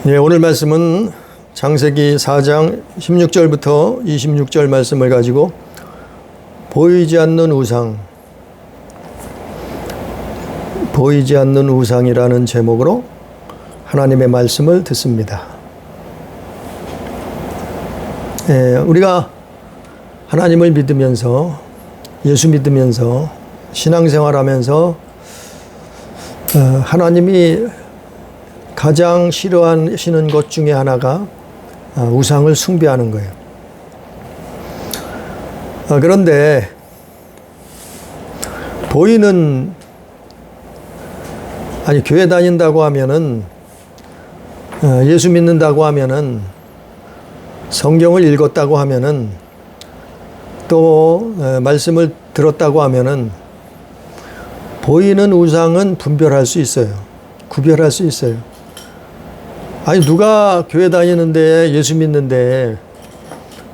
예, 오늘 말씀은 창세기 4장 16절부터 26절 말씀을 가지고 보이지 않는 우상이라는 제목으로 하나님의 말씀을 듣습니다. 예, 우리가 하나님을 믿으면서 예수 믿으면서 신앙생활하면서 하나님이 가장 싫어하시는 것 중에 하나가 우상을 숭배하는 거예요. 그런데 교회 다닌다고 하면은, 예수 믿는다고 하면은, 성경을 읽었다고 하면은, 또 말씀을 들었다고 하면은 보이는 우상은 분별할 수 있어요. 구별할 수 있어요. 아니, 누가 교회 다니는데 예수 믿는데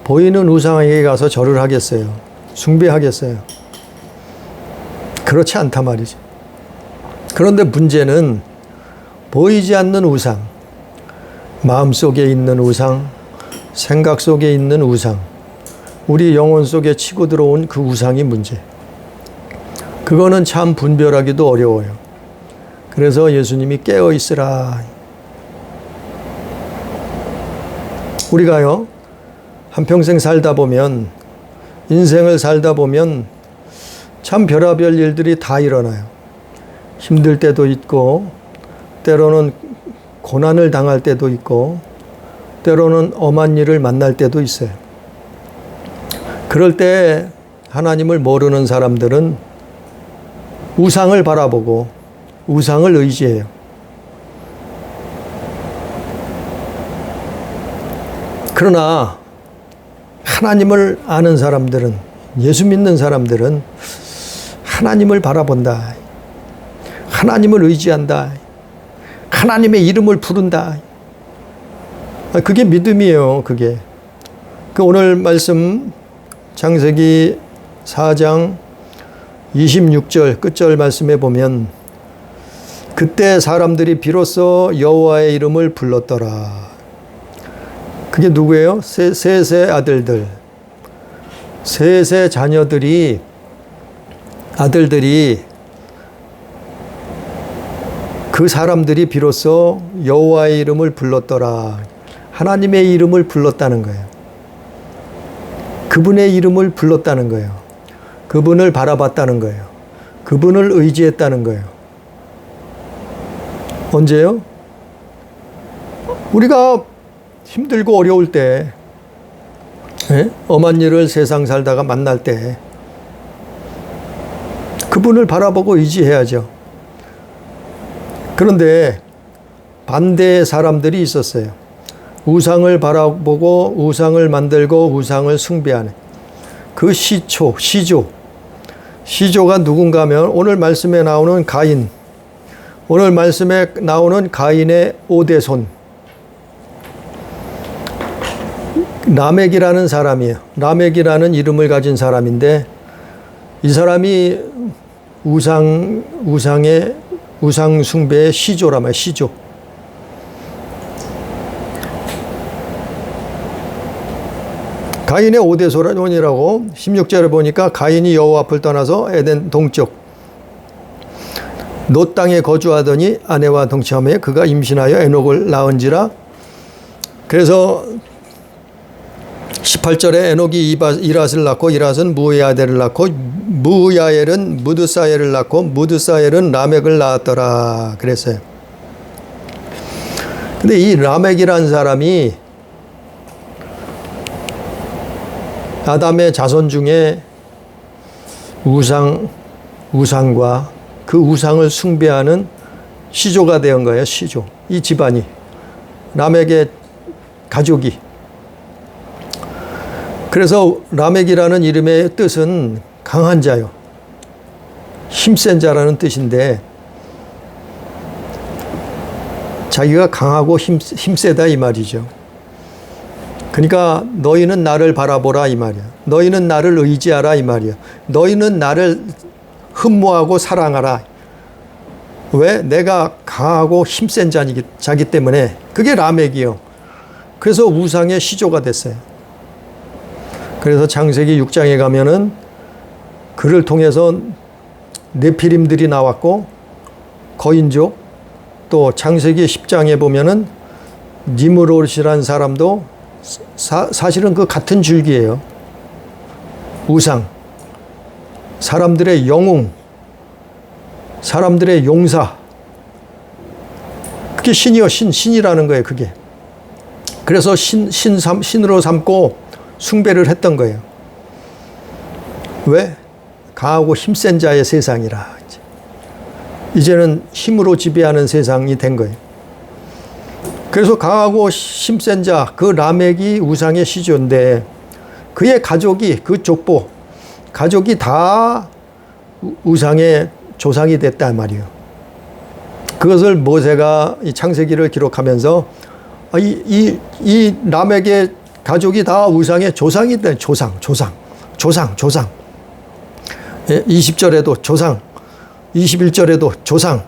보이는 우상에게 가서 절을 하겠어요? 숭배하겠어요? 그렇지 않단 말이죠. 그런데 문제는 보이지 않는 우상, 마음속에 있는 우상, 생각 속에 있는 우상, 우리 영혼 속에 치고 들어온 그 우상이 문제. 그거는 참 분별하기도 어려워요. 그래서 예수님이 깨어 있으라. 우리가요, 한평생 살다 보면, 인생을 살다 보면 참 별의별 일들이 다 일어나요. 힘들 때도 있고, 때로는 고난을 당할 때도 있고, 때로는 엄한 일을 만날 때도 있어요. 그럴 때 하나님을 모르는 사람들은 우상을 바라보고 우상을 의지해요. 그러나 하나님을 아는 사람들은, 예수 믿는 사람들은 하나님을 바라본다. 하나님을 의지한다. 하나님의 이름을 부른다. 그게 믿음이에요, 그게. 오늘 말씀 창세기 4장 26절 끝절 말씀에 보면, 그때 사람들이 비로소 여호와의 이름을 불렀더라. 그게 누구예요? 셋의 아들들, 셋의 자녀들이, 아들들이, 그 사람들이 비로소 여호와의 이름을 불렀더라. 하나님의 이름을 불렀다는 거예요. 그분의 이름을 불렀다는 거예요. 그분을 바라봤다는 거예요. 그분을 의지했다는 거예요. 언제요? 우리가 힘들고 어려울 때, 엄한 일을 세상 살다가 만날 때 그분을 바라보고 의지해야죠. 그런데 반대의 사람들이 있었어요. 우상을 바라보고 우상을 만들고 우상을 숭배하는 그 시조가 누군가 하면 오늘 말씀에 나오는 가인, 오늘 말씀에 나오는 가인의 5대손 라멕이라는 사람이에요. 라멕이라는 이름을 가진 사람인데, 이 사람이 우상 숭배의 시조란 말이에요. 시조. 가인의 5대손이라고 16절에 보니까, 가인이 여호와 앞을 떠나서 에덴 동쪽 놋 땅에 거주하더니 아내와 동침하며 그가 임신하여 에녹을 낳은지라. 그래서 18절에 에녹이 이랏을 낳고, 이랏은 무야델을 낳고, 무야엘은 무드사엘을 낳고, 무드사엘은 라멕을 낳았더라 그랬어요. 근데 이 라멕이라는 사람이 아담의 자손 중에 우상과 그 우상을 숭배하는 시조가 된 거예요. 시조. 이 집안이, 라멕의 가족이. 그래서 라멕이라는 이름의 뜻은 강한 자요, 힘센 자라는 뜻인데, 자기가 강하고 힘세다 이 말이죠. 그러니까 너희는 나를 바라보라 이 말이야. 너희는 나를 의지하라 이 말이야. 너희는 나를 흠모하고 사랑하라. 왜? 내가 강하고 힘센 자기 때문에. 그게 라멕이요. 그래서 우상의 시조가 됐어요. 그래서 창세기 6장에 가면은 그를 통해서 네피림들이 나왔고, 거인족, 또 창세기 10장에 보면은 니므롯이라는 사람도 사실은 그 같은 줄기예요. 우상, 사람들의 영웅, 사람들의 용사. 그게 신이요, 신이라는 거예요, 그게. 그래서 신으로 삼고 숭배를 했던 거예요. 왜? 강하고 힘센 자의 세상이라. 이제는 힘으로 지배하는 세상이 된 거예요. 그래서 강하고 힘센 자, 그 라멕이 우상의 시조인데, 그의 가족이, 그 족보, 가족이 다 우상의 조상이 됐단 말이에요. 그것을 모세가 이 창세기를 기록하면서 이 라멕의 가족이 다 우상의 조상이 된 조상. 20절에도 조상, 21절에도 조상.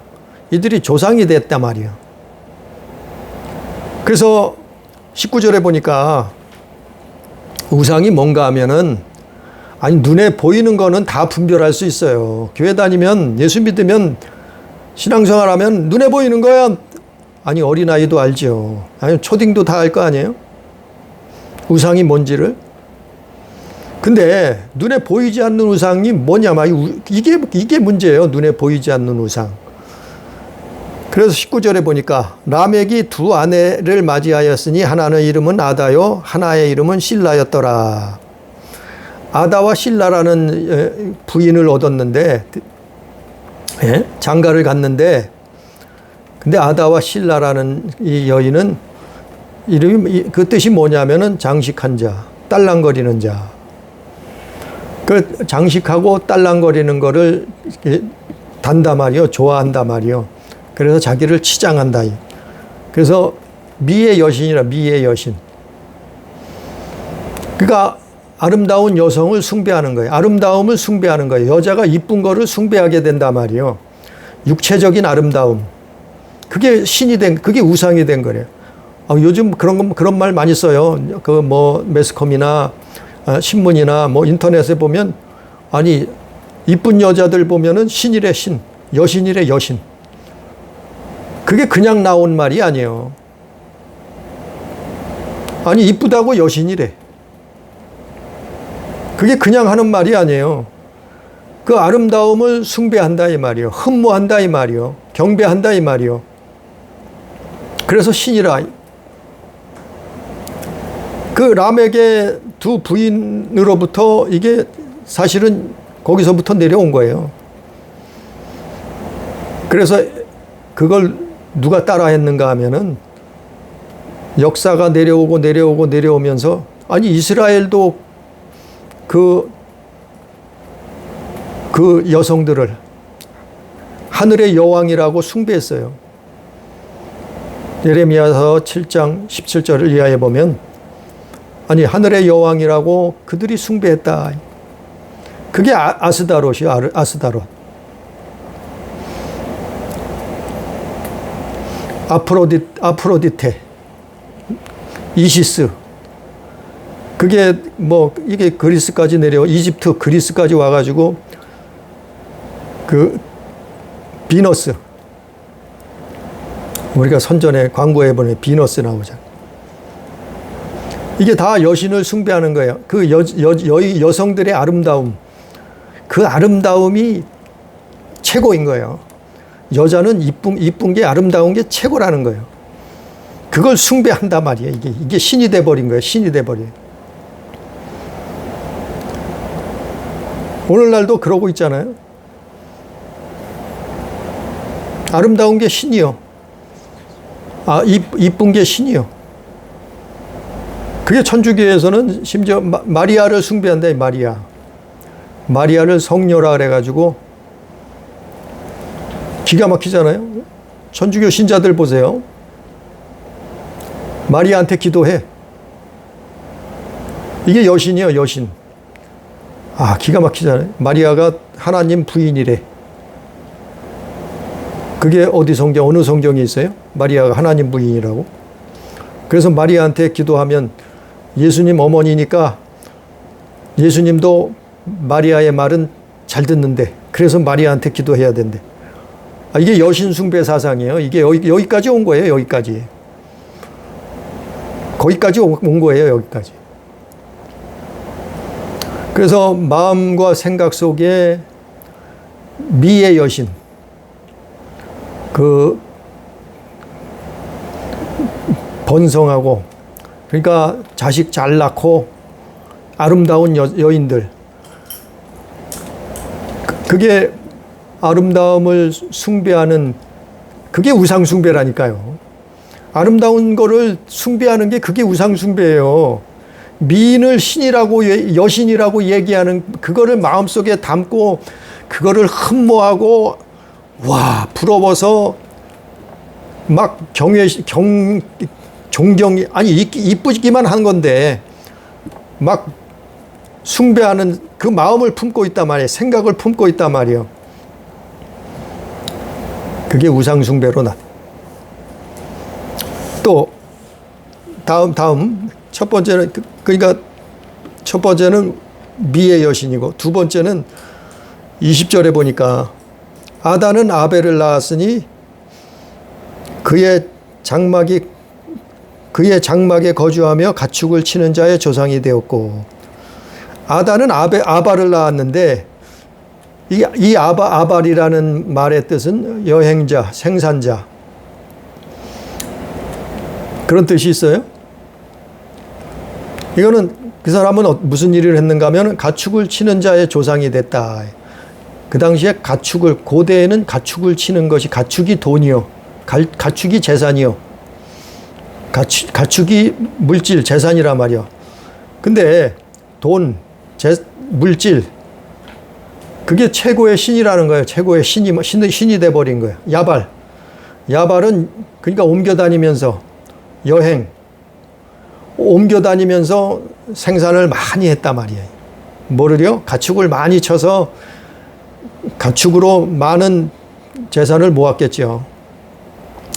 이들이 조상이 됐단 말이에요. 그래서 19절에 보니까 우상이 뭔가 하면은, 아니, 눈에 보이는 거는 다 분별할 수 있어요. 교회 다니면, 예수 믿으면, 신앙생활 하면 눈에 보이는 거야. 아니, 어린아이도 알죠. 아니, 초딩도 다 알 거 아니에요? 우상이 뭔지를. 근데 눈에 보이지 않는 우상이 뭐냐, 이게 문제예요. 눈에 보이지 않는 우상. 그래서 19절에 보니까 라멕이 두 아내를 맞이하였으니 하나의 이름은 아다요, 하나의 이름은 실라였더라. 아다와 실라라는 부인을 얻었는데, 장가를 갔는데, 근데 아다와 실라라는 이 여인은 그 뜻이 뭐냐면은 장식한 자, 딸랑거리는 자. 그 장식하고 딸랑거리는 거를 단다 말이요, 좋아한다 말이요. 그래서 자기를 치장한다. 그래서 미의 여신이라, 미의 여신. 그러니까 아름다운 여성을 숭배하는 거예요. 아름다움을 숭배하는 거예요. 여자가 이쁜 거를 숭배하게 된단 말이에요. 육체적인 아름다움. 그게 그게 우상이 된 거래요. 요즘 그런 말 많이 써요. 매스컴이나 신문이나 인터넷에 보면, 아니, 이쁜 여자들 보면은 신이래, 신. 여신이래, 여신. 그게 그냥 나온 말이 아니에요. 아니, 이쁘다고 여신이래. 그게 그냥 하는 말이 아니에요. 그 아름다움을 숭배한다 이 말이요. 흠모한다 이 말이요. 경배한다 이 말이요. 그래서 신이라. 그 라멕의 두 부인으로부터 이게 사실은 거기서부터 내려온 거예요. 그래서 그걸 누가 따라 했는가 하면은 역사가 내려오면서, 아니, 이스라엘도 그 여성들을 하늘의 여왕이라고 숭배했어요. 예레미야서 7장 17절을 이하에 보면, 아니, 하늘의 여왕이라고 그들이 숭배했다. 그게 아스다롯이요, 아스다롯. 아프로디테, 이시스. 그게 이게 그리스까지 이집트 그리스까지 와가지고 비너스. 우리가 선전에 광고에 보면 비너스 나오잖아. 이게 다 여신을 숭배하는 거예요. 그 여성들의 아름다움. 그 아름다움이 최고인 거예요. 여자는 이쁜 게, 아름다운 게 최고라는 거예요. 그걸 숭배한단 말이에요. 이게 신이 돼버린 거예요. 신이 돼버려요. 오늘날도 그러고 있잖아요. 아름다운 게 신이요. 이쁜 게 신이요. 그게 천주교에서는 심지어 마리아를 숭배한다. 마리아를 성녀라 그래가지고 기가 막히잖아요. 천주교 신자들 보세요. 마리아한테 기도해. 이게 여신이에요, 여신. 기가 막히잖아요. 마리아가 하나님 부인이래. 그게 어디 성경, 어느 성경에 있어요? 마리아가 하나님 부인이라고. 그래서 마리아한테 기도하면 예수님 어머니니까 예수님도 마리아의 말은 잘 듣는데 그래서 마리아한테 기도해야 된대. 이게 여신 숭배 사상이에요. 이게 여기까지 온 거예요. 여기까지. 거기까지 온 거예요. 여기까지. 그래서 마음과 생각 속에 미의 여신, 그 번성하고, 그러니까 자식 잘 낳고 아름다운 여인들, 그게 아름다움을 숭배하는, 그게 우상 숭배라니까요. 아름다운 거를 숭배하는 게 그게 우상 숭배예요. 미인을 신이라고, 여신이라고 얘기하는 그거를 마음속에 담고 그거를 흠모하고 와 부러워서 막 존경이, 아니 이쁘기만 한 건데 막 숭배하는 그 마음을 품고 있단 말이에요. 생각을 품고 있단 말이에요. 그게 우상 숭배로 또 다음 첫 번째는, 그러니까 첫 번째는 미의 여신이고, 두 번째는 20절에 보니까 아단은 아벨을 낳았으니 그의 장막에 거주하며 가축을 치는 자의 조상이 되었고, 아단은 아발을 낳았는데 이 아발이라는 말의 뜻은 여행자, 생산자, 그런 뜻이 있어요. 이거는 그 사람은 무슨 일을 했는가 하면 가축을 치는 자의 조상이 됐다. 그 당시에 고대에는 가축을 치는 것이, 가축이 돈이요, 가축이 재산이요, 가축이 물질, 재산이란 말이요. 근데 돈, 물질, 그게 최고의 신이라는 거예요. 최고의 신이 돼버린 거예요. 야발은 그러니까 옮겨다니면서 여행, 옮겨다니면서 생산을 많이 했단 말이에요. 뭐를요? 가축을 많이 쳐서 가축으로 많은 재산을 모았겠죠.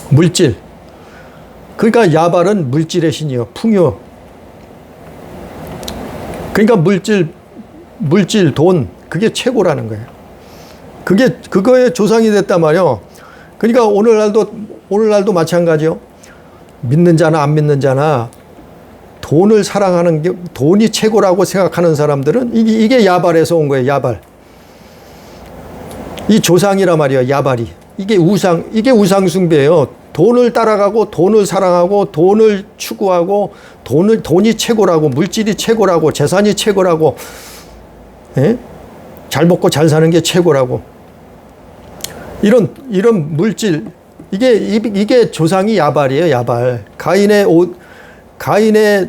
물질. 그러니까 야발은 물질의 신이요. 풍요. 그러니까 물질, 돈, 그게 최고라는 거예요. 그거의 조상이 됐단 말이에요. 그러니까 오늘날도 마찬가지요. 믿는 자나 안 믿는 자나 돈을 사랑하는 게, 돈이 최고라고 생각하는 사람들은 이게 야발에서 온 거예요. 야발. 이 조상이란 말이에요. 야발이. 이게 우상 숭배예요. 돈을 따라가고 돈을 사랑하고 돈을 추구하고 돈이 최고라고, 물질이 최고라고, 재산이 최고라고, 예? 잘 먹고 잘 사는 게 최고라고. 이런 물질, 이게 조상이 야발이에요. 야발. 가인의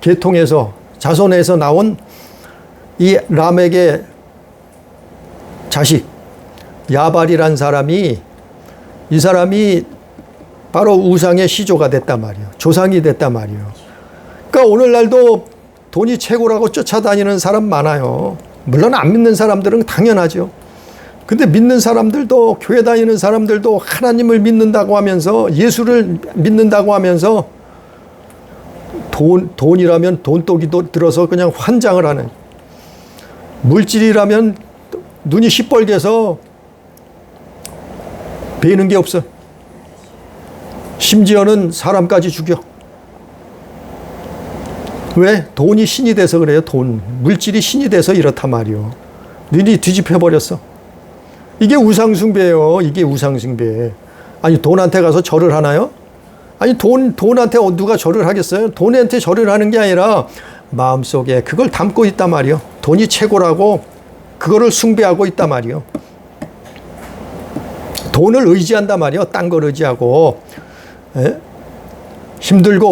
계통에서, 자손에서 나온 이 람에게 자식 야발이란 사람이, 이 사람이 바로 우상의 시조가 됐단 말이에요. 조상이 됐단 말이에요. 그러니까 오늘날도 돈이 최고라고 쫓아다니는 사람 많아요. 물론 안 믿는 사람들은 당연하죠. 근데 믿는 사람들도, 교회 다니는 사람들도 하나님을 믿는다고 하면서, 예수를 믿는다고 하면서 돈이라면 돈독이 들어서 그냥 환장을 하는, 물질이라면 눈이 시뻘개서 베이는 게 없어. 심지어는 사람까지 죽여. 왜? 돈이 신이 돼서 그래요. 물질이 신이 돼서 이렇단 말이요. 눈이 뒤집혀버렸어. 이게 우상숭배예요. 이게 우상숭배. 아니, 돈한테 가서 절을 하나요? 아니, 돈한테 누가 절을 하겠어요? 돈한테 절을 하는 게 아니라 마음속에 그걸 담고 있단 말이요. 돈이 최고라고 그거를 숭배하고 있단 말이요. 돈을 의지한단 말이요. 딴 걸 의지하고. 에? 힘들고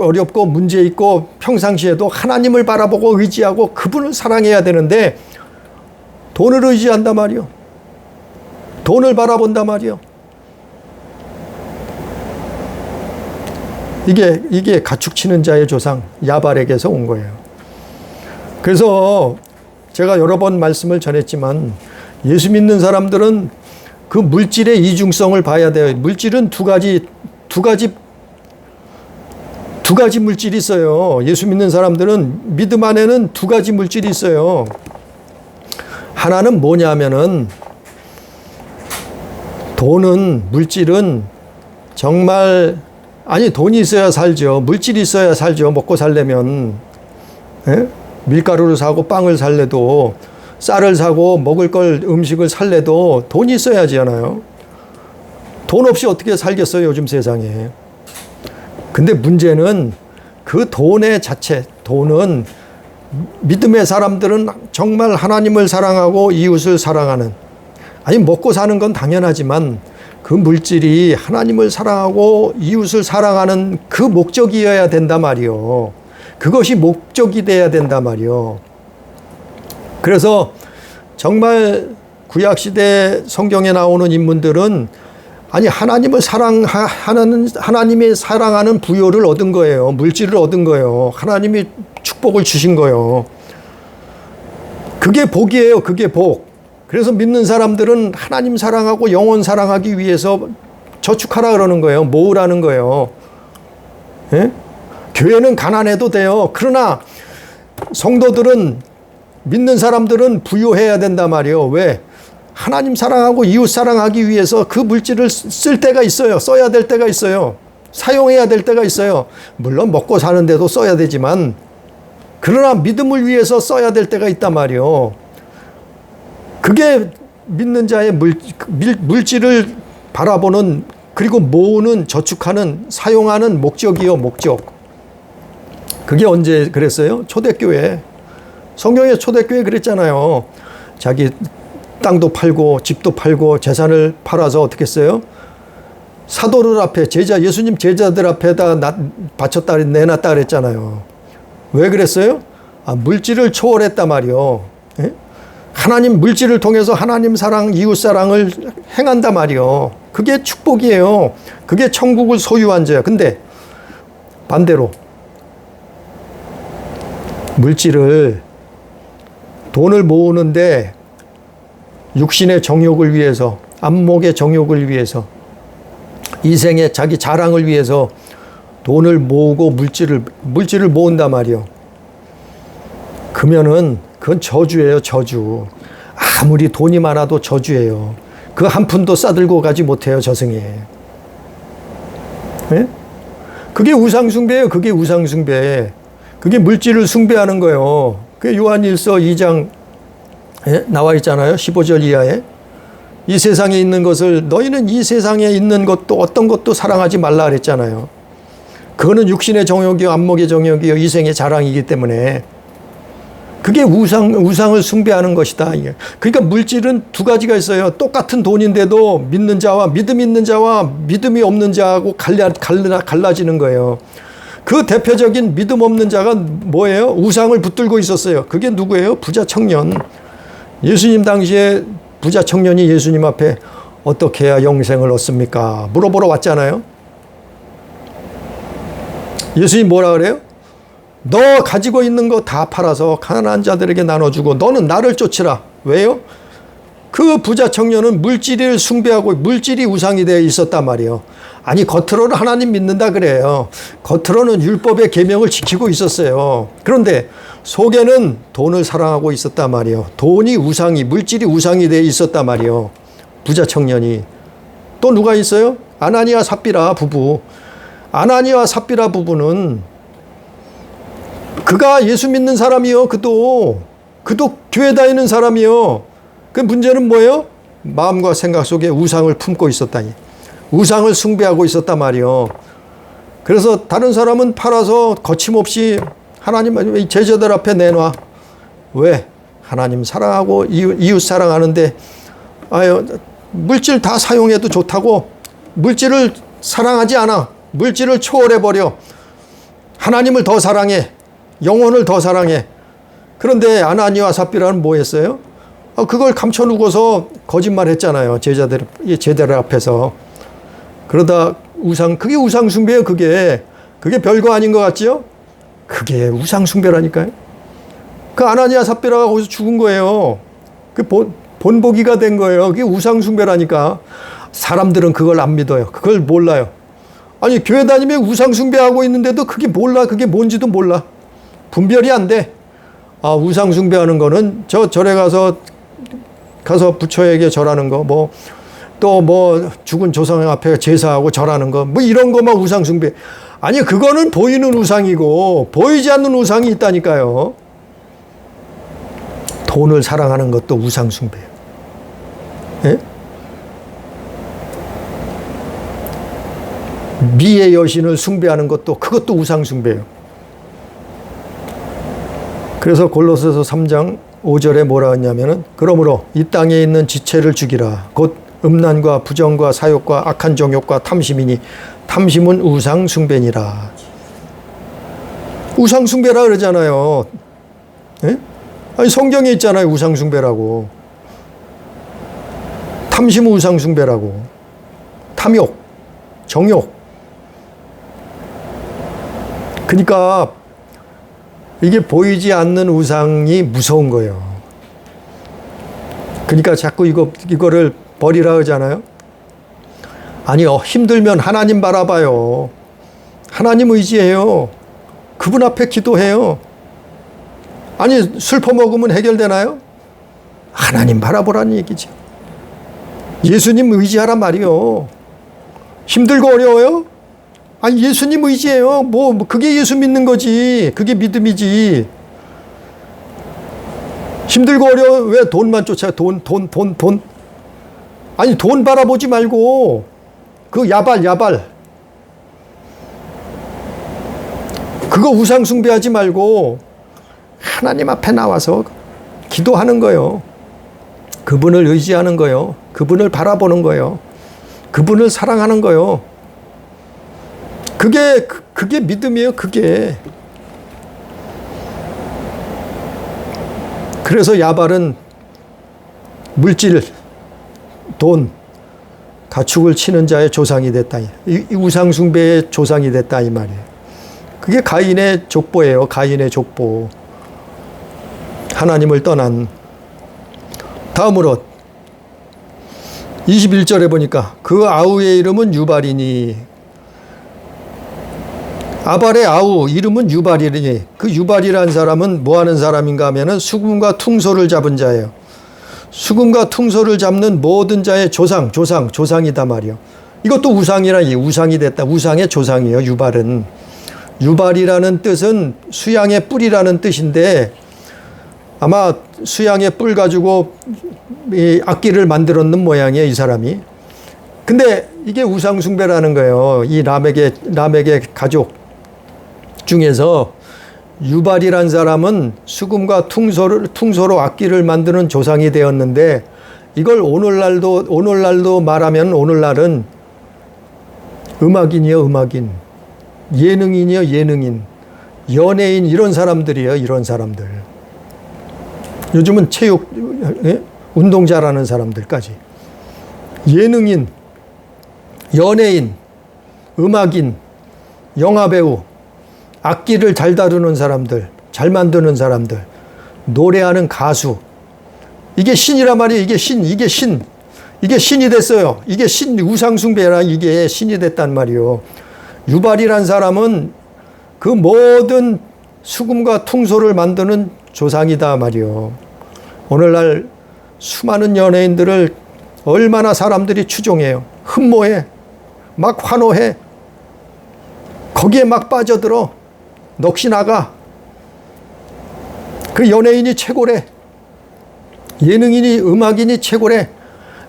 어렵고 문제 있고 평상시에도 하나님을 바라보고 의지하고 그분을 사랑해야 되는데 돈을 의지한단 말이요. 돈을 바라본단 말이요. 이게 가축 치는 자의 조상 야발에게서 온 거예요. 그래서 제가 여러 번 말씀을 전했지만 예수 믿는 사람들은 그 물질의 이중성을 봐야 돼요. 물질은 두 가지 물질이 있어요. 예수 믿는 사람들은 믿음 안에는 두 가지 물질이 있어요. 하나는 뭐냐면은 물질은 정말 돈이 있어야 살죠. 물질이 있어야 살죠. 먹고 살려면. 예? 밀가루를 사고 빵을 살래도 쌀을 사고 먹을 걸 음식을 살래도 돈이 있어야지 하나요. 돈 없이 어떻게 살겠어요, 요즘 세상에. 근데 문제는 그 돈의 자체, 돈은 믿음의 사람들은 정말 하나님을 사랑하고 이웃을 사랑하는, 먹고 사는 건 당연하지만 그 물질이 하나님을 사랑하고 이웃을 사랑하는 그 목적이어야 된단 말이요. 그것이 목적이 돼야 된단 말이요. 그래서 정말 구약시대 성경에 나오는 인물들은 하나님을 하나님이 사랑하는 부요를 얻은 거예요. 물질을 얻은 거예요. 하나님이 축복을 주신 거예요. 그게 복이에요. 그게 복. 그래서 믿는 사람들은 하나님 사랑하고 영혼 사랑하기 위해서 저축하라 그러는 거예요. 모으라는 거예요. 예? 교회는 가난해도 돼요. 그러나 성도들은, 믿는 사람들은 부유해야 된단 말이에요. 왜? 하나님 사랑하고 이웃 사랑하기 위해서 그 물질을 쓸 때가 있어요. 써야 될 때가 있어요. 사용해야 될 때가 있어요. 물론 먹고 사는데도 써야 되지만, 그러나 믿음을 위해서 써야 될 때가 있단 말이에요. 그게 믿는 자의 물질을 바라보는, 그리고 모으는, 저축하는, 사용하는 목적이요, 목적. 그게 언제 그랬어요? 초대교회. 성경의 초대교회 그랬잖아요. 자기 땅도 팔고 집도 팔고 재산을 팔아서 어떻게 했어요? 사도들 앞에, 예수님 제자들 앞에다 바쳤다, 내놨다 그랬잖아요. 왜 그랬어요? 물질을 초월했단 말이요. 예? 하나님 물질을 통해서 하나님 사랑, 이웃 사랑을 행한단 말이요. 그게 축복이에요. 그게 천국을 소유한 자야. 근데 반대로 돈을 모으는데 육신의 정욕을 위해서, 안목의 정욕을 위해서, 이생의 자기 자랑을 위해서 돈을 모으고 물질을 모은단 말이요. 그러면은 그건 저주예요, 저주. 아무리 돈이 많아도 저주예요. 그 한 푼도 싸들고 가지 못해요, 저승에. 예? 그게 우상숭배예요, 그게 우상숭배. 그게 물질을 숭배하는 거예요. 그게 요한일서 2장 나와 있잖아요. 15절 이하에. 이 세상에 있는 것을, 너희는 이 세상에 있는 것도 어떤 것도 사랑하지 말라 그랬잖아요. 그거는 육신의 정욕이요, 안목의 정욕이요, 이생의 자랑이기 때문에 그게 우상을 숭배하는 것이다. 그러니까 물질은 두 가지가 있어요. 똑같은 돈인데도 믿는 자와, 믿음 있는 자와 믿음이 없는 자하고 갈라지는 거예요. 그 대표적인 믿음 없는 자가 뭐예요? 우상을 붙들고 있었어요. 그게 누구예요? 부자 청년. 예수님 당시에 부자 청년이 예수님 앞에 어떻게 해야 영생을 얻습니까? 물어보러 왔잖아요. 예수님 뭐라 그래요? 너 가지고 있는 거 다 팔아서 가난한 자들에게 나눠주고 너는 나를 쫓으라. 왜요? 그 부자 청년은 물질을 숭배하고 물질이 우상이 되어 있었단 말이에요. 겉으로는 하나님 믿는다 그래요. 겉으로는 율법의 계명을 지키고 있었어요. 그런데 속에는 돈을 사랑하고 있었단 말이에요. 물질이 우상이 되어 있었단 말이에요. 부자 청년이. 또 누가 있어요? 아나니아 삽비라 부부. 아나니아 삽비라 부부는 그가 예수 믿는 사람이요. 그도 교회 다니는 사람이요. 그 문제는 뭐예요? 마음과 생각 속에 우상을 품고 있었다니. 우상을 숭배하고 있었단 말이요. 그래서 다른 사람은 팔아서 거침없이 하나님 제자들 앞에 내놔. 왜? 하나님 사랑하고 이웃 사랑하는데 물질 다 사용해도 좋다고 물질을 사랑하지 않아. 물질을 초월해버려. 하나님을 더 사랑해. 영혼을 더 사랑해. 그런데 아나니와 삽비라는 뭐 했어요? 그걸 감춰놓고서 거짓말했잖아요. 제자들 앞에서. 그러다 그게 우상숭배예요. 그게 별거 아닌 것 같지요? 그게 우상숭배라니까요. 그 아나니아 삽비라가 거기서 죽은 거예요. 본보기가 된 거예요. 그게 우상숭배라니까. 사람들은 그걸 안 믿어요. 그걸 몰라요. 아니, 교회 다니면 우상숭배하고 있는데도 그게 몰라. 그게 뭔지도 몰라. 분별이 안 돼. 아, 우상숭배하는 거는 절에 가서 부처에게 절하는 거, 또 죽은 조상 앞에 제사하고 절하는 거, 이런 거만 우상숭배. 아니, 그거는 보이는 우상이고, 보이지 않는 우상이 있다니까요. 돈을 사랑하는 것도 우상숭배예요. 예? 미의 여신을 숭배하는 것도, 그것도 우상숭배예요. 그래서 골로새서 3장 5절에 뭐라 했냐면은, 그러므로 이 땅에 있는 지체를 죽이라. 곧 음란과 부정과 사욕과 악한 정욕과 탐심이니 탐심은 우상숭배니라. 우상숭배라 그러잖아요. 예? 아니, 성경에 있잖아요. 우상숭배라고. 탐심은 우상숭배라고. 탐욕, 정욕. 그러니까 이게 보이지 않는 우상이 무서운 거예요. 그러니까 자꾸 이거를 버리라 하잖아요. 아니요, 힘들면 하나님 바라봐요. 하나님 의지해요. 그분 앞에 기도해요. 아니, 술 퍼먹으면 해결되나요? 하나님 바라보라는 얘기죠. 예수님 의지하란 말이요. 힘들고 어려워요? 아니, 예수님 의지해요. 그게 예수 믿는 거지. 그게 믿음이지. 힘들고 어려워. 왜 돈만 쫓아? 돈. 아니, 돈 바라보지 말고, 그 야발. 그거 우상숭배하지 말고, 하나님 앞에 나와서 기도하는 거예요. 그분을 의지하는 거예요. 그분을 바라보는 거예요. 그분을 사랑하는 거예요. 그게 믿음이에요, 그게. 그래서 야발은 물질, 돈, 가축을 치는 자의 조상이 됐다. 이 우상숭배의 조상이 됐다, 이 말이에요. 그게 가인의 족보예요, 가인의 족보. 하나님을 떠난. 다음으로 21절에 보니까 그 아우의 이름은 유발이니, 아발의 아우 이름은 유발이니, 그 유발이라는 사람은 뭐 하는 사람인가 하면은 수금과 퉁소를 잡은 자예요. 수금과 퉁소를 잡는 모든 자의 조상이다 말이요. 이것도 우상이 됐다. 우상의 조상이에요, 유발은. 유발이라는 뜻은 수양의 뿔이라는 뜻인데, 아마 수양의 뿔 가지고 이 악기를 만들었는 모양이에요, 이 사람이. 근데 이게 우상숭배라는 거예요. 이 람에게 가족 중에서 유발이란 사람은 수금과 퉁소로 악기를 만드는 조상이 되었는데, 이걸 오늘날도 말하면, 오늘날은 음악인, 예능인, 연예인, 이런 사람들이에요, 이런 사람들. 요즘은 체육, 운동 잘하는 사람들까지. 예능인, 연예인, 음악인, 영화배우, 악기를 잘 다루는 사람들, 잘 만드는 사람들, 노래하는 가수. 이게 신이란 말이에요. 이게 신이 됐어요. 이게 우상숭배라, 이게 신이 됐단 말이에요. 유발이란 사람은 그 모든 수금과 퉁소를 만드는 조상이다 말이요. 오늘날 수많은 연예인들을 얼마나 사람들이 추종해요. 흠모해. 막 환호해. 거기에 막 빠져들어. 넋이 나가. 그 연예인이 최고래. 예능인이, 음악인이 최고래.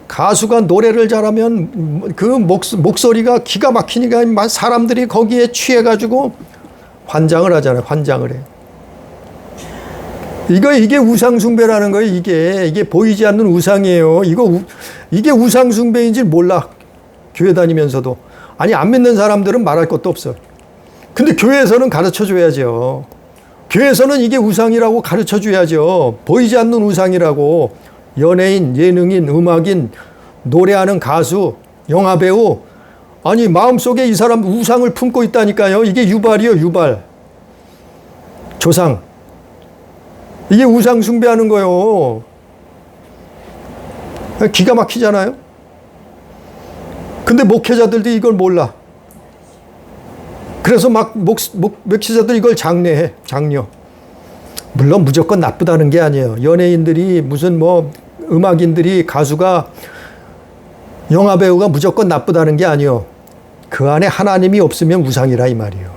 가수가 노래를 잘하면 그 목소리가 기가 막히니까 사람들이 거기에 취해가지고 환장을 하잖아요. 환장을 해. 이게 우상숭배라는 거예요. 이게 보이지 않는 우상이에요. 이게 우상숭배인지 몰라. 교회 다니면서도. 아니, 안 믿는 사람들은 말할 것도 없어. 근데 교회에서는 가르쳐 줘야죠. 교회에서는 이게 우상이라고 가르쳐 줘야죠. 보이지 않는 우상이라고. 연예인, 예능인, 음악인, 노래하는 가수, 영화배우. 아니, 마음속에 이 사람 우상을 품고 있다니까요. 이게 유발이요, 유발. 조상. 이게 우상 숭배하는 거예요. 기가 막히잖아요. 근데 목회자들도 이걸 몰라. 그래서 막 목회자들 이걸 장려해. 장려. 물론 무조건 나쁘다는 게 아니에요. 연예인들이 무슨 뭐 음악인들이 가수가 영화배우가 무조건 나쁘다는 게 아니에요. 그 안에 하나님이 없으면 우상이라 이 말이에요.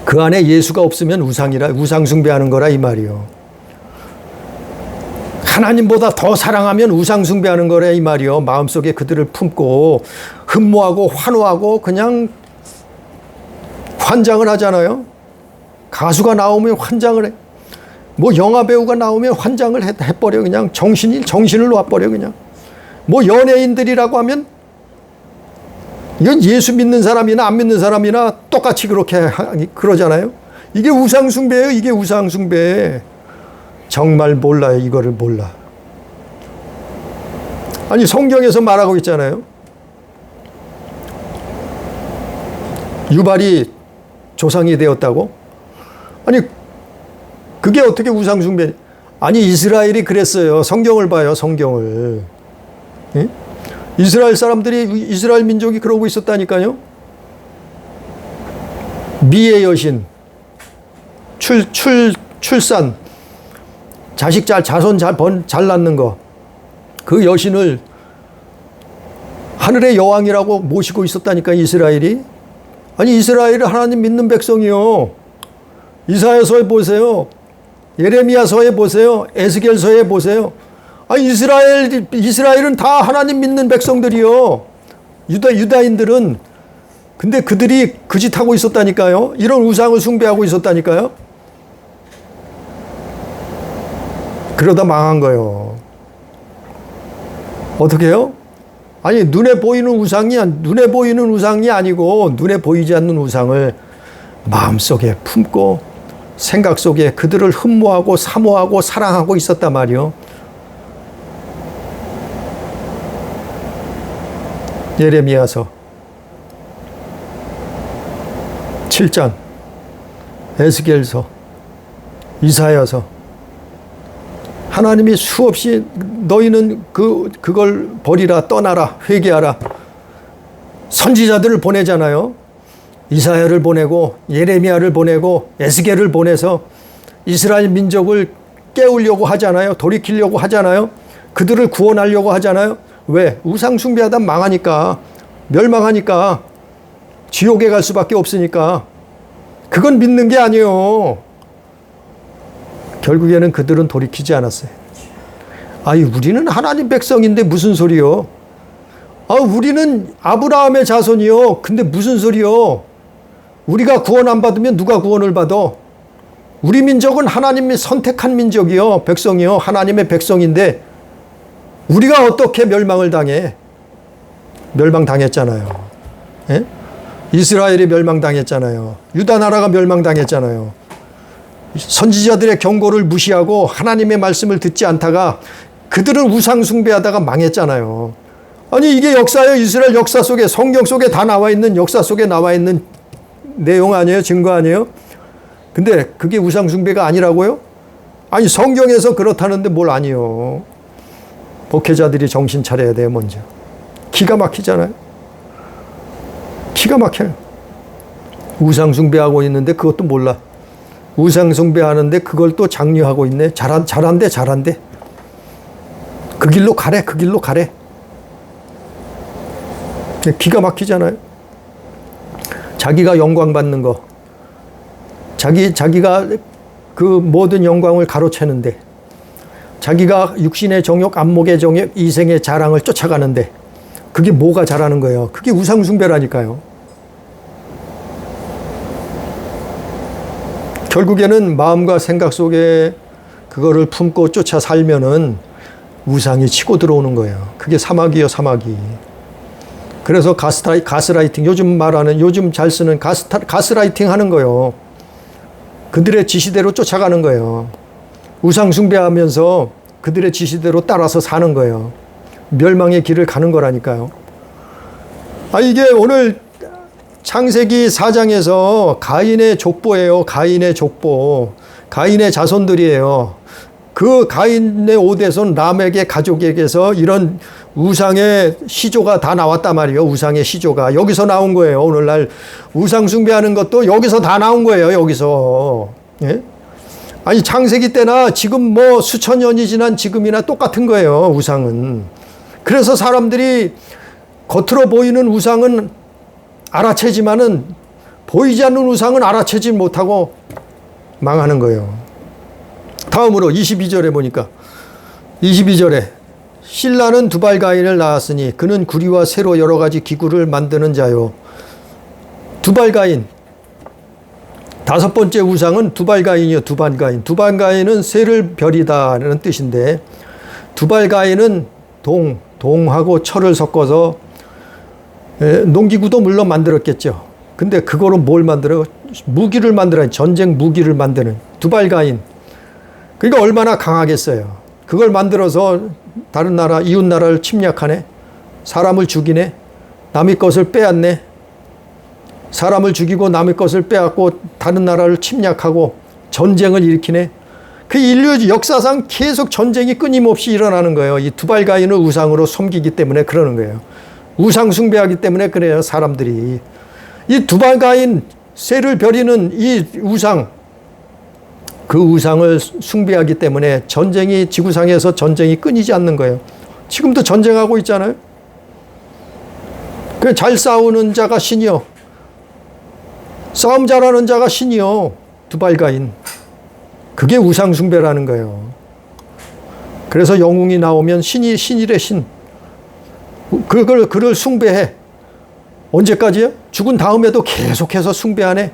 그 안에 예수가 없으면 우상이라, 우상 숭배하는 거라 이 말이에요. 하나님보다 더 사랑하면 우상 숭배하는 거라 이 말이에요. 마음속에 그들을 품고 흠모하고 환호하고 그냥 환장을 하잖아요. 가수가 나오면 환장을 해. 뭐 영화배우가 나오면 환장을 해버려. 그냥 정신을 놔버려. 그냥 뭐 연예인들이라고 하면 이건 예수 믿는 사람이나 안 믿는 사람이나 똑같이 그렇게 그러잖아요. 이게 우상숭배예요. 이게 우상숭배. 정말 몰라요. 이거를 몰라. 아니 성경에서 말하고 있잖아요. 유발이 조상이 되었다고? 아니 그게 어떻게 우상숭배? 아니 이스라엘이 그랬어요. 성경을 봐요. 성경을. 예? 이스라엘 사람들이, 이스라엘 민족이 그러고 있었다니까요. 미의 여신, 출산, 자손 잘 낳는 거, 그 여신을 하늘의 여왕이라고 모시고 있었다니까, 이스라엘이. 아니, 이스라엘은 하나님 믿는 백성이요. 이사야서에 보세요. 예레미야서에 보세요. 에스겔서에 보세요. 아, 이스라엘은 다 하나님 믿는 백성들이요. 유다인들은. 근데 그들이 그 짓 하고 있었다니까요. 이런 우상을 숭배하고 있었다니까요. 그러다 망한 거예요. 어떻게 해요? 아니, 눈에 보이는 우상이 아니고, 눈에 보이지 않는 우상을 마음속에 품고, 생각 속에 그들을 흠모하고, 사모하고, 사랑하고 있었단 말이요. 예레미야서 7장, 에스겔서, 이사야서. 하나님이 수없이 너희는 그걸 버리라, 떠나라, 회개하라. 선지자들을 보내잖아요. 이사야를 보내고, 예레미야를 보내고, 에스겔을 보내서 이스라엘 민족을 깨우려고 하잖아요. 돌이키려고 하잖아요. 그들을 구원하려고 하잖아요. 왜? 우상 숭배하다 망하니까, 멸망하니까, 지옥에 갈 수밖에 없으니까. 그건 믿는 게 아니에요. 결국에는 그들은 돌이키지 않았어요. 아이, 우리는 하나님 백성인데 무슨 소리요? 아, 우리는 아브라함의 자손이요. 근데 무슨 소리요? 우리가 구원 안 받으면 누가 구원을 받아? 우리 민족은 하나님이 선택한 민족이요. 백성이요. 하나님의 백성인데 우리가 어떻게 멸망을 당해? 멸망당했잖아요. 예? 이스라엘이 멸망당했잖아요. 유다 나라가 멸망당했잖아요. 선지자들의 경고를 무시하고 하나님의 말씀을 듣지 않다가 그들은 우상 숭배하다가 망했잖아요. 아니 이게 역사예요. 이스라엘 역사 속에, 성경 속에 다 나와 있는, 역사 속에 나와 있는 내용 아니에요? 증거 아니에요? 근데 그게 우상 숭배가 아니라고요? 아니 성경에서 그렇다는데 뭘 아니요. 목회자들이 정신 차려야 돼요. 먼저. 기가 막히잖아요. 기가 막혀요. 우상 숭배하고 있는데 그것도 몰라. 우상 숭배하는데 그걸 또 장려하고 있네. 잘한대. 그 길로 가래. 기가 막히잖아요. 자기가 영광 받는 거. 자기가 그 모든 영광을 가로채는데, 자기가 육신의 정욕, 안목의 정욕, 이생의 자랑을 쫓아가는데, 그게 뭐가 잘하는 거예요? 그게 우상 숭배라니까요. 결국에는 마음과 생각 속에 그거를 품고 쫓아 살면은 우상이 치고 들어오는 거예요. 그게 사마귀요, 사마귀. 그래서 가스라이팅, 요즘 잘 쓰는 가스라이팅 하는 거예요. 그들의 지시대로 쫓아가는 거예요. 우상 숭배하면서 그들의 지시대로 따라서 사는 거예요. 멸망의 길을 가는 거라니까요. 아, 이게 오늘 창세기 4장에서 가인의 족보예요. 가인의 족보. 가인의 자손들이에요. 그 가인의 오대손 람에게 가족에게서 이런 우상의 시조가 다 나왔단 말이에요. 우상의 시조가 여기서 나온 거예요. 오늘날 우상 숭배하는 것도 여기서 다 나온 거예요. 여기서. 예? 아니 창세기 때나 지금 뭐 수천 년이 지난 지금이나 똑같은 거예요. 우상은. 그래서 사람들이 겉으로 보이는 우상은 알아채지만은 보이지 않는 우상은 알아채지 못하고 망하는 거예요. 다음으로 22절에 보니까 22절에 실라는 두발가인을 낳았으니 그는 구리와 쇠로 여러 가지 기구를 만드는 자요. 두발가인 다섯 번째 우상은 두발가인이요. 두발가인. 두발가인은 쇠를 별이다라는 뜻인데 두발가인은 동하고 철을 섞어서 농기구도 물론 만들었겠죠. 근데 그거로 뭘 만들어? 무기를 만들어요. 전쟁 무기를 만드는 두발가인. 그러니까 얼마나 강하겠어요. 그걸 만들어서 다른 나라, 이웃 나라를 침략하네. 사람을 죽이네. 남의 것을 빼앗네. 사람을 죽이고 남의 것을 빼앗고 다른 나라를 침략하고 전쟁을 일으키네. 그 인류 역사상 계속 전쟁이 끊임없이 일어나는 거예요. 이 두발가인을 우상으로 섬기기 때문에 그러는 거예요. 우상 숭배하기 때문에 그래요. 사람들이. 이 두발가인 쇠를 벼리는 이 우상, 그 우상을 숭배하기 때문에 전쟁이 지구상에서 전쟁이 끊이지 않는 거예요. 지금도 전쟁하고 있잖아요. 그 잘 싸우는 자가 신이요. 싸움 잘하는 자가 신이요. 두발가인. 그게 우상 숭배라는 거예요. 그래서 영웅이 나오면 신이래 신. 그를 숭배해. 언제까지요? 죽은 다음에도 계속해서 숭배하네.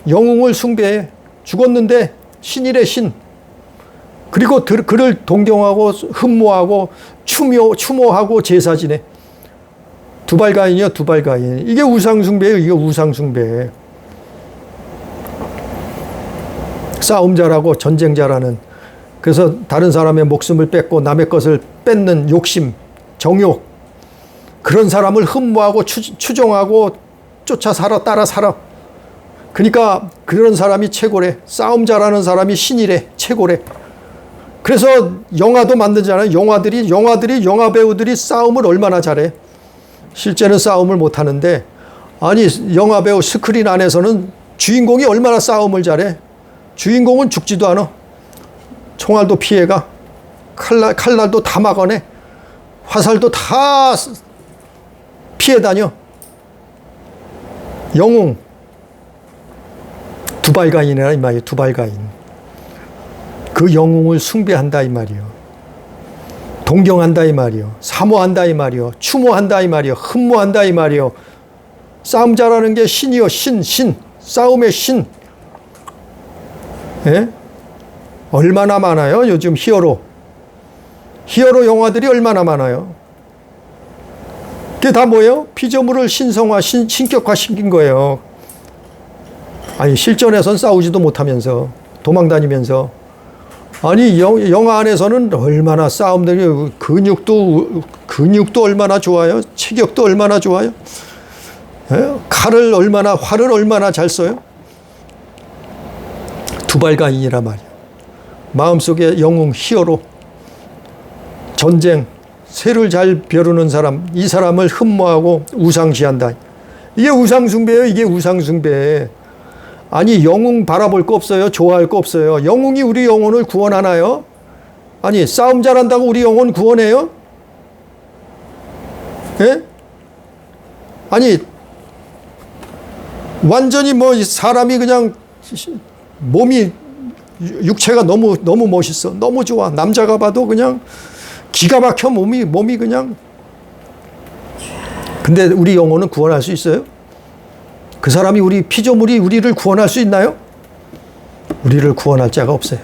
영웅을 숭배해. 죽었는데 신이래 신. 그리고 그를 동경하고 흠모하고 추모하고 제사 지내. 두발가인이요. 두발가인. 이게 우상숭배예요. 이게 우상숭배. 싸움 잘하고 전쟁 잘하는. 그래서 다른 사람의 목숨을 뺏고 남의 것을 뺏는 욕심, 정욕. 그런 사람을 흠모하고 추종하고 쫓아 살아, 따라 살아. 그러니까 그런 사람이 최고래. 싸움 잘하는 사람이 신이래. 최고래. 그래서 영화도 만들잖아요. 영화 배우들이 싸움을 얼마나 잘해. 실제는 싸움을 못하는데, 아니 영화 배우 스크린 안에서는 주인공이 얼마나 싸움을 잘해. 주인공은 죽지도 않아. 총알도 피해가. 칼날도 다 막아내. 화살도 다 피해 다녀. 영웅. 두발가인이라 이 말이에요. 두발가인. 그 영웅을 숭배한다 이 말이에요. 동경한다 이 말이에요. 사모한다 이 말이에요. 추모한다 이 말이에요. 흠모한다 이 말이에요. 싸움 잘하는 게 신이요. 신. 싸움의 신. 예? 얼마나 많아요. 요즘 히어로 영화들이 얼마나 많아요. 그게 다 뭐예요? 피조물을 신성화, 신격화 시킨 거예요. 아니 실전에선 싸우지도 못하면서 도망다니면서. 아니 영화 안에서는 얼마나 싸움들이, 근육도 얼마나 좋아요. 체격도 얼마나 좋아요. 예? 활을 얼마나 잘 써요. 두발가인이라 말이에요. 마음속에 영웅, 히어로. 전쟁, 쇠를 잘 벼르는 사람, 이 사람을 흠모하고 우상시한다. 이게 우상숭배예요. 이게 우상숭배. 아니 영웅 바라볼 거 없어요. 좋아할 거 없어요. 영웅이 우리 영혼을 구원하나요? 아니 싸움 잘한다고 우리 영혼 구원해요? 예? 아니 완전히 뭐 사람이 그냥 몸이, 육체가 너무 멋있어. 너무 좋아. 남자가 봐도 그냥 기가 막혀. 몸이 그냥. 근데 우리 영혼은 구원할 수 있어요? 그 사람이 피조물이 우리를 구원할 수 있나요? 우리를 구원할 자가 없어요.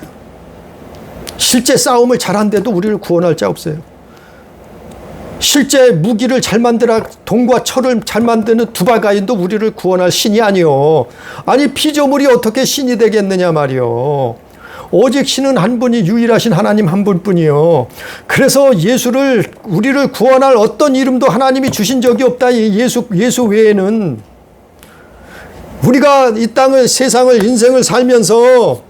실제 싸움을 잘한데도 우리를 구원할 자 없어요. 실제 무기를 잘 만들어 동과 철을 잘 만드는 두발가인도 우리를 구원할 신이 아니요. 아니 피조물이 어떻게 신이 되겠느냐 말이요. 오직 신은 한 분이 유일하신 하나님 한 분뿐이요. 그래서 우리를 구원할 어떤 이름도 하나님이 주신 적이 없다. 예수 외에는. 우리가 이 세상을 인생을 살면서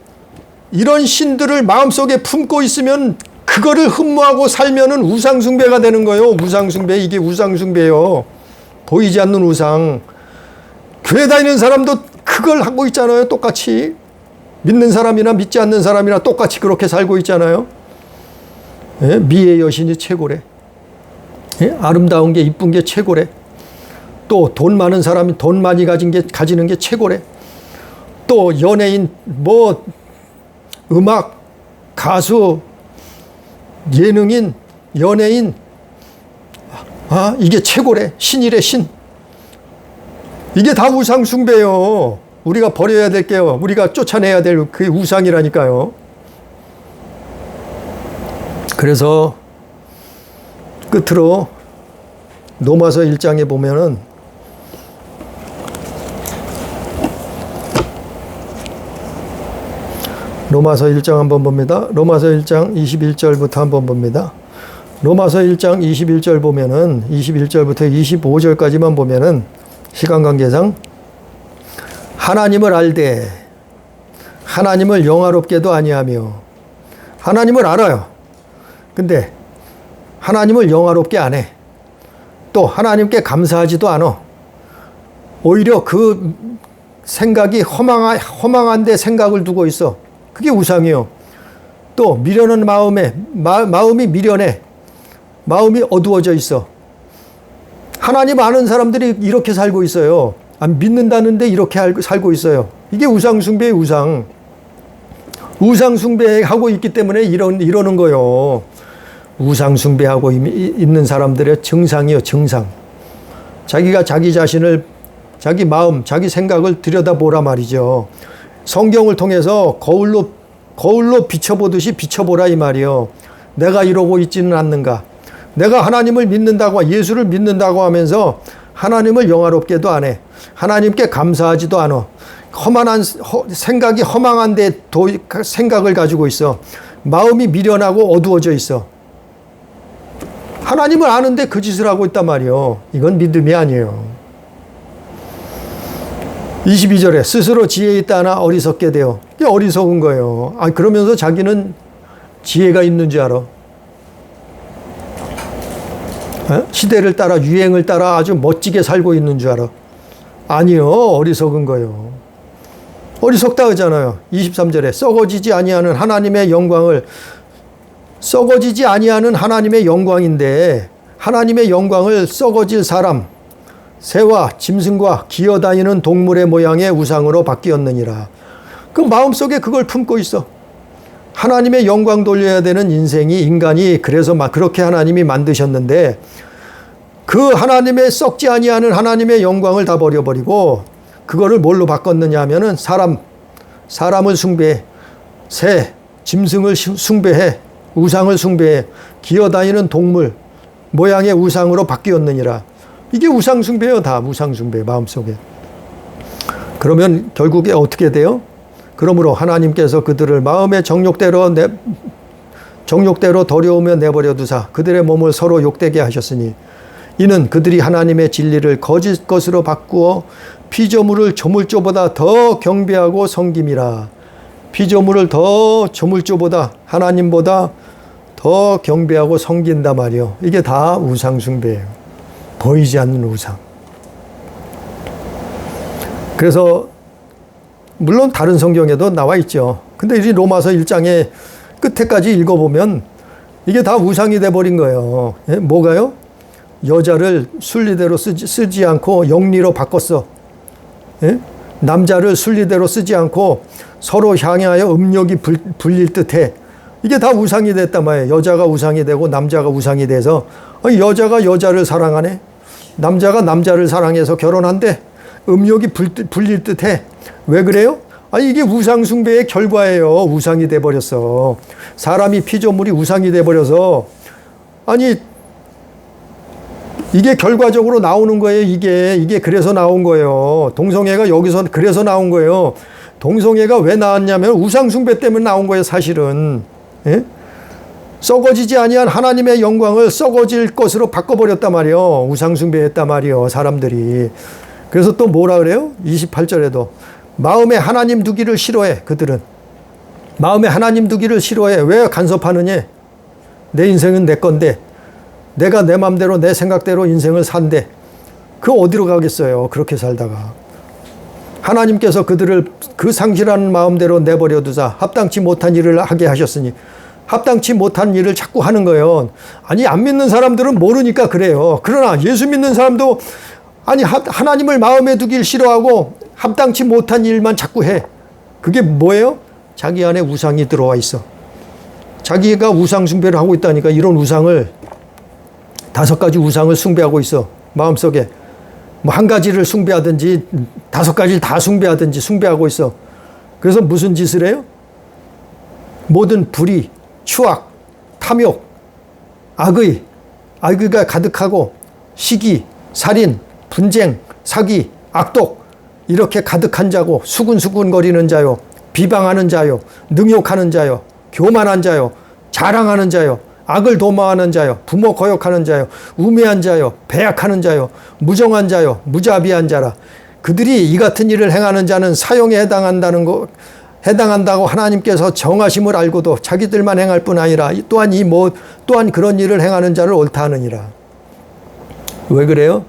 이런 신들을 마음속에 품고 있으면 그거를 흠모하고 살면은 우상숭배가 되는 거예요. 우상숭배, 이게 우상숭배요. 보이지 않는 우상. 교회 다니는 사람도 그걸 하고 있잖아요. 똑같이. 믿는 사람이나 믿지 않는 사람이나 똑같이 그렇게 살고 있잖아요. 예? 미의 여신이 최고래. 예? 아름다운 게 이쁜 게 최고래. 또 돈 많은 사람이 돈 많이 가지는 게 최고래. 또 연예인, 뭐 음악, 가수, 예능인, 연예인, 이게 최고래. 신이래, 신. 이게 다 우상숭배요. 우리가 버려야 될 게요. 우리가 쫓아내야 될 그 우상이라니까요. 그래서 끝으로 로마서 1장에 보면은 로마서 1장 한번 봅니다. 로마서 1장 21절부터 한번 봅니다. 로마서 1장 21절 보면은 21절부터 25절까지만 보면은 시간 관계상 하나님을 알되 하나님을 영화롭게도 아니하며 하나님을 알아요. 근데 하나님을 영화롭게 안 해. 또 하나님께 감사하지도 않아. 오히려 그 생각이 허망한 데 생각을 두고 있어. 그게 우상이요. 또 미련한 마음이 미련해. 마음이 어두워져 있어. 하나님 아는 사람들이 이렇게 살고 있어요. 안 믿는다는데 이렇게 살고 있어요. 이게 우상숭배의 우상. 우상숭배하고 있기 때문에 이러는 거요. 우상숭배하고 있는 사람들의 증상이요, 증상. 자기가 자기 자신을, 자기 마음, 자기 생각을 들여다보라 말이죠. 성경을 통해서 거울로 비춰보듯이 비춰보라 이 말이요. 내가 이러고 있지는 않는가. 내가 하나님을 믿는다고, 예수를 믿는다고 하면서 하나님을 영화롭게도 안 해. 하나님께 감사하지도 않아. 생각이 허망한데 생각을 가지고 있어. 마음이 미련하고 어두워져 있어. 하나님을 아는데 그 짓을 하고 있단 말이에요. 이건 믿음이 아니에요. 22절에 스스로 지혜 있다 하나 어리석게 되어. 이게 어리석은 거예요. 그러면서 자기는 지혜가 있는 줄 알아. 시대를 따라 유행을 따라 아주 멋지게 살고 있는 줄 알아. 아니요. 어리석은 거예요. 어리석다 하잖아요. 23절에 썩어지지 아니하는 하나님의 영광을, 썩어지지 아니하는 하나님의 영광인데 하나님의 영광을 썩어질 사람, 새와 짐승과 기어다니는 동물의 모양의 우상으로 바뀌었느니라. 그 마음속에 그걸 품고 있어. 하나님의 영광 돌려야 되는 인간이 그래서 그렇게 하나님이 만드셨는데 그 하나님의 썩지 아니하는 하나님의 영광을 다 버려버리고 그거를 뭘로 바꿨느냐 하면은 사람을 숭배해. 새, 짐승을 숭배해. 우상을 숭배해. 기어다니는 동물 모양의 우상으로 바뀌었느니라. 이게 우상숭배예요. 다 우상숭배 마음속에. 그러면 결국에 어떻게 돼요? 그러므로 하나님께서 그들을 마음의 정욕대로 더려우며 내버려 두사 그들의 몸을 서로 욕되게 하셨으니 이는 그들이 하나님의 진리를 거짓 것으로 바꾸어 피조물을 조물조보다 더 경배하고 섬김이라. 피조물을 더 조물조보다 하나님보다 더 경배하고 섬긴단 말이요. 이게 다 우상숭배예요. 보이지 않는 우상. 그래서 물론 다른 성경에도 나와 있죠. 근데 이 로마서 1장의 끝에까지 읽어보면 이게 다 우상이 돼버린 거예요. 예? 뭐가요? 여자를 순리대로 쓰지 않고 영리로 바꿨어. 예? 남자를 순리대로 쓰지 않고 서로 향하여 음욕이 불릴 듯해. 이게 다 우상이 됐단 말이에요. 여자가 우상이 되고 남자가 우상이 돼서 여자가 여자를 사랑하네. 남자가 남자를 사랑해서 결혼한대. 음욕이 불릴 듯해. 왜 그래요? 이게 우상숭배의 결과예요. 우상이 돼버렸어. 사람이 피조물이 우상이 돼버려서 이게 결과적으로 나오는 거예요. 이게 그래서 나온 거예요. 동성애가 여기서 그래서 나온 거예요. 동성애가 왜 나왔냐면 우상숭배 때문에 나온 거예요. 사실은. 예? 썩어지지 아니한 하나님의 영광을 썩어질 것으로 바꿔버렸단 말이에요. 우상숭배했단 말이에요. 사람들이. 그래서 또 뭐라 그래요? 28절에도 마음에 하나님 두기를 싫어해. 그들은. 마음에 하나님 두기를 싫어해. 왜 간섭하느냐? 내 인생은 내 건데 내가 내 마음대로 내 생각대로 인생을 산대. 그 어디로 가겠어요? 그렇게 살다가. 하나님께서 그들을 그 상실하는 마음대로 내버려 두사 합당치 못한 일을 하게 하셨으니 합당치 못한 일을 자꾸 하는 거예요. 아니 안 믿는 사람들은 모르니까 그래요. 그러나 예수 믿는 사람도 아니 하나님을 마음에 두길 싫어하고 합당치 못한 일만 자꾸 해. 그게 뭐예요? 자기 안에 우상이 들어와 있어. 자기가 우상 숭배를 하고 있다니까. 이런 우상을 5가지 우상을 숭배하고 있어. 마음속에 뭐 한 가지를 숭배하든지 5가지를 다 숭배하든지 숭배하고 있어. 그래서 무슨 짓을 해요? 모든 불의, 추악, 탐욕, 악의가 가득하고 시기, 살인, 분쟁, 사기, 악독 이렇게 가득한 자고 수군수군거리는 자요, 비방하는 자요, 능욕하는 자요, 교만한 자요, 자랑하는 자요, 악을 도모하는 자요, 부모 거역하는 자요, 우매한 자요, 배약하는 자요, 무정한 자요, 무자비한 자라. 그들이 이 같은 일을 행하는 자는 사형에 해당한다고 하나님께서 정하심을 알고도 자기들만 행할 뿐 아니라 또한 그런 일을 행하는 자를 옳다 하느니라. 왜 그래요?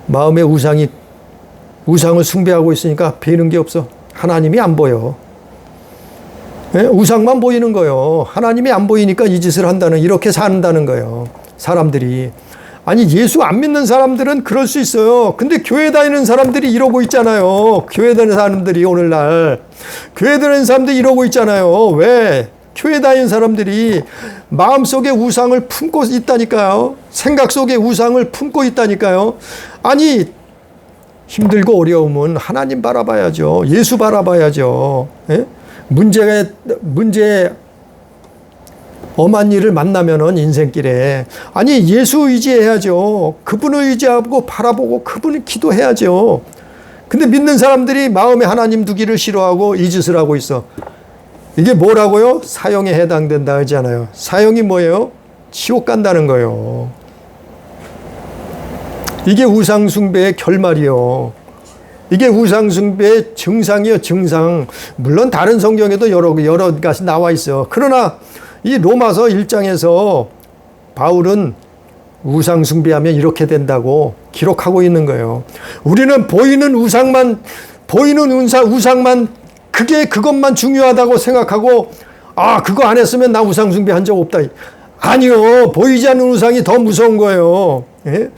마음에 우상을 숭배하고 있으니까 보이는 게 없어. 하나님이 안 보여. 우상만 보이는 거예요. 하나님이 안 보이니까 이 짓을 이렇게 산다는 거예요. 사람들이. 아니 예수 안 믿는 사람들은 그럴 수 있어요. 근데 교회 다니는 사람들이 이러고 있잖아요. 교회 다니는 사람들이 오늘날. 교회 다니는 사람들이 이러고 있잖아요. 왜? 교회 다니는 사람들이 마음속에 우상을 품고 있다니까요. 생각 속에 우상을 품고 있다니까요. 아니 힘들고 어려우면 하나님 바라봐야죠. 예수 바라봐야죠. 예? 문제 엄한 일을 만나면은 인생길에 아니 예수 의지해야죠. 그분을 의지하고 바라보고 그분을 기도해야죠. 근데 믿는 사람들이 마음에 하나님 두기를 싫어하고 이 짓을 하고 있어. 이게 뭐라고요? 사형에 해당된다 하잖아요. 사형이 뭐예요? 지옥 간다는 거예요. 이게 우상숭배의 결말이요. 이게 우상숭배의 증상이요, 증상. 물론 다른 성경에도 여러 가지 나와 있어. 그러나 이 로마서 1장에서 바울은 우상숭배하면 이렇게 된다고 기록하고 있는 거예요. 우리는 보이는 우상만 그것만 중요하다고 생각하고 그거 안 했으면 나 우상숭배한 적 없다. 아니요. 보이지 않는 우상이 더 무서운 거예요. 예?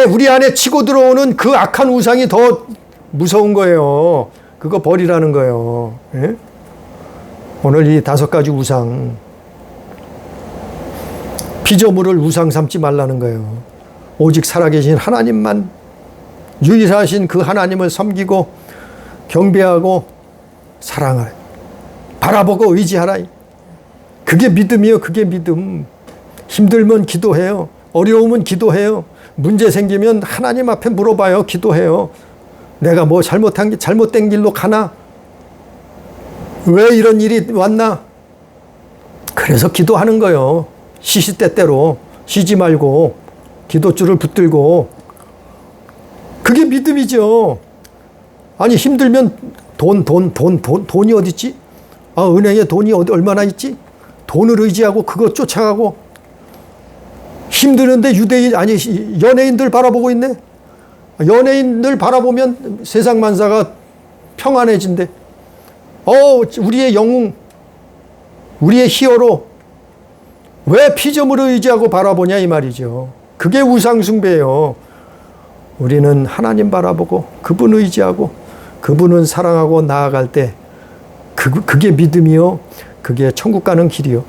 우리 안에 치고 들어오는 그 악한 우상이 더 무서운 거예요. 그거 버리라는 거예요. 예? 오늘 이 5가지 우상, 피조물을 우상 삼지 말라는 거예요. 오직 살아계신 하나님만, 유일하신 그 하나님을 섬기고 경배하고 사랑하라. 바라보고 의지하라. 그게 믿음이요. 그게 믿음. 힘들면 기도해요. 어려우면 기도해요. 문제 생기면 하나님 앞에 물어봐요. 기도해요. 내가 뭐 잘못된 길로 가나? 왜 이런 일이 왔나? 그래서 기도하는 거예요. 시시때때로 쉬지 말고 기도줄을 붙들고. 그게 믿음이죠. 아니 힘들면 돈이 어디 있지? 은행에 돈이 얼마나 있지? 돈을 의지하고 그거 쫓아가고. 힘드는데 연예인들 바라보고 있네. 연예인들 바라보면 세상 만사가 평안해진대. 우리의 영웅, 우리의 히어로. 왜 피조물을 의지하고 바라보냐 이 말이죠. 그게 우상숭배예요. 우리는 하나님 바라보고 그분 의지하고 그분은 사랑하고 나아갈 때 그게 믿음이요. 그게 천국 가는 길이요.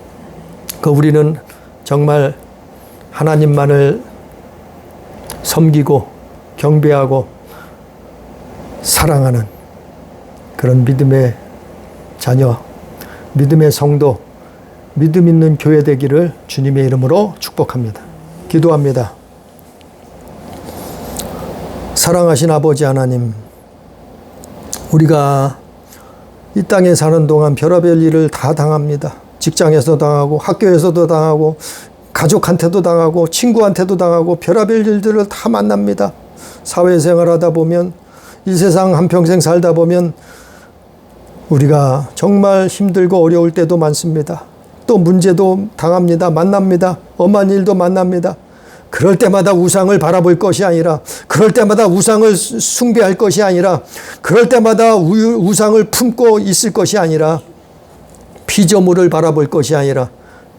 우리는 정말 하나님만을 섬기고 경배하고 사랑하는 그런 믿음의 자녀, 믿음의 성도, 믿음 있는 교회 되기를 주님의 이름으로 축복합니다. 기도합니다. 사랑하신 아버지 하나님, 우리가 이 땅에 사는 동안 별의별 일을 다 당합니다. 직장에서 당하고 학교에서도 당하고 가족한테도 당하고 친구한테도 당하고 별의별 일들을 다 만납니다. 사회생활 하다 보면 이 세상 한평생 살다 보면 우리가 정말 힘들고 어려울 때도 많습니다. 또 문제도 당합니다. 만납니다. 엄한 일도 만납니다. 그럴 때마다 우상을 바라볼 것이 아니라, 그럴 때마다 우상을 숭배할 것이 아니라, 그럴 때마다 우상을 품고 있을 것이 아니라, 피조물을 바라볼 것이 아니라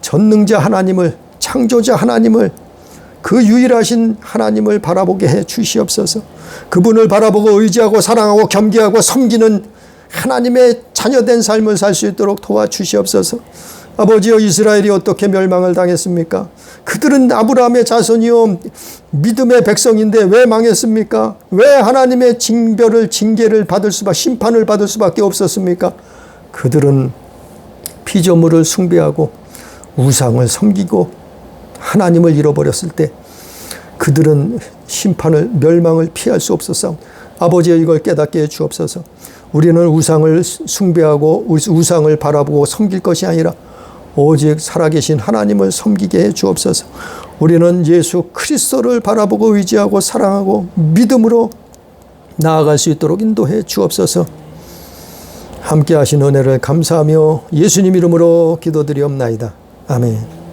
전능자 하나님을, 창조자 하나님을, 그 유일하신 하나님을 바라보게 해 주시옵소서. 그분을 바라보고 의지하고 사랑하고 겸기하고 섬기는 하나님의 자녀된 삶을 살 수 있도록 도와주시옵소서. 아버지여, 이스라엘이 어떻게 멸망을 당했습니까? 그들은 아브라함의 자손이요 믿음의 백성인데 왜 망했습니까? 왜 하나님의 징계를 받을 심판을 받을 수밖에 없었습니까? 그들은 피조물을 숭배하고 우상을 섬기고 하나님을 잃어버렸을 때 그들은 멸망을 피할 수 없었사옵니다. 아버지여, 이걸 깨닫게 해 주옵소서. 우리는 우상을 숭배하고 우상을 바라보고 섬길 것이 아니라 오직 살아계신 하나님을 섬기게 해 주옵소서. 우리는 예수 그리스도를 바라보고 의지하고 사랑하고 믿음으로 나아갈 수 있도록 인도해 주옵소서. 함께 하신 은혜를 감사하며 예수님 이름으로 기도드리옵나이다. 아멘.